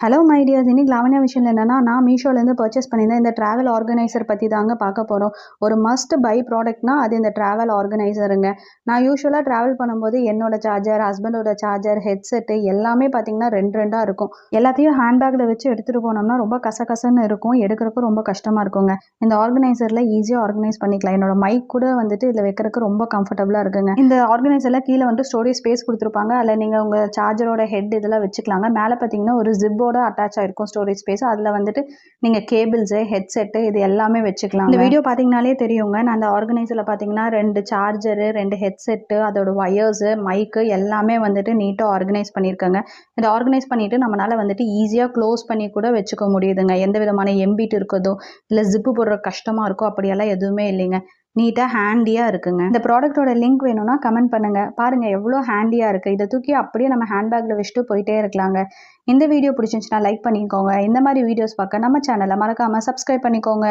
Hello my tears, இன்னைக்கு லாவண்யா விஷயம் என்னன்னா, நான் மீஷோலேருந்து பர்ச்சேஸ் பண்ணியிருந்தேன் இந்த ட்ராவல் ஆர்கனைசர் பற்றி தாங்க பார்க்க போகிறோம். ஒரு மஸ்ட் பை ப்ராடக்ட்னா அது இந்த ட்ராவல் ஆர்கனைசருங்க. நான் யூஸ்வலாக ட்ராவல் பண்ணும்போது என்னோட சார்ஜர், ஹஸ்பண்டோட சார்ஜர், ஹெட்செட்டு எல்லாமே பார்த்தீங்கன்னா ரெண்டு ரெண்டாக இருக்கும். எல்லாத்தையும் ஹேண்ட்பேக்கில் வச்சு எடுத்துகிட்டு போனோம்னா ரொம்ப கசகசன்னு இருக்கும், எடுக்கிறதுக்கும் ரொம்ப கஷ்டமாக இருக்குங்க. இந்த ஆர்கனைசரில் ஈஸியாக ஆர்கனைஸ் பண்ணிக்கலாம். என்னோட மைக் கூட வந்துட்டு இதில் வைக்கிறதுக்கு ரொம்ப கம்ஃபர்டபுளாக இருக்குங்க. இந்த ஆர்கனைசரில் கீழே வந்துட்டு ஸ்டோரேஜ் ஸ்பேஸ் கொடுத்துருப்பாங்க. அதில் நீங்கள் உங்கள் சார்ஜரோட ஹெட் இதெல்லாம் வச்சுக்கலாங்க. மேலே பார்த்தீங்கன்னா ஒரு ஜிப்போட அட்டாச் ஆயிருக்கும் ஸ்டோரேஜ் ஸ்பேஸ். அதில் வந்துட்டு நீங்கள் கேபிள்ஸு, ஹெட்செட்டு இது எல்லாமே வச்சுக்கலாம். இந்த வீடியோ பார்த்தீங்கனாலே தெரியுங்க. நான் அந்த ஆர்கனைசரில் பார்த்தீங்கன்னா 2 சார்ஜரு, 2 ஹெட்செட்டு, அதோட ஒயர்ஸு, மைக்கு எல்லாமே வந்துட்டு நீட்டாக ஆர்கனைஸ் பண்ணியிருக்கேங்க. இதை ஆர்கனைஸ் பண்ணிவிட்டு நம்மளால் வந்துட்டு ஈஸியாக க்ளோஸ் பண்ணி கூட வச்சுக்க முடியுதுங்க. எந்த விதமான எம்பிட் இருக்கிறதோ இல்லை ஜிப்பு போடுற கஷ்டமாக இருக்கோ அப்படியெல்லாம் எதுவுமே இல்லைங்க. நீட்டாக ஹேண்டியாக இருக்குங்க. இந்த ப்ராடக்ட்டோட லிங்க் வேணும்னா கமெண்ட் பண்ணுங்கள். பாருங்கள் எவ்வளோ ஹேண்டியாக இருக்குது. இதை தூக்கி அப்படியே நம்ம ஹேண்ட்பேக்கில் வச்சுட்டு போயிட்டே இருக்கலாங்க. இந்த வீடியோ பிடிச்சிருந்துச்சுன்னா லைக் பண்ணிக்கோங்க. இந்த மாதிரி வீடியோஸ் பார்க்க நம்ம சேனலை மறக்காமல் சப்ஸ்கிரைப் பண்ணிக்கோங்க.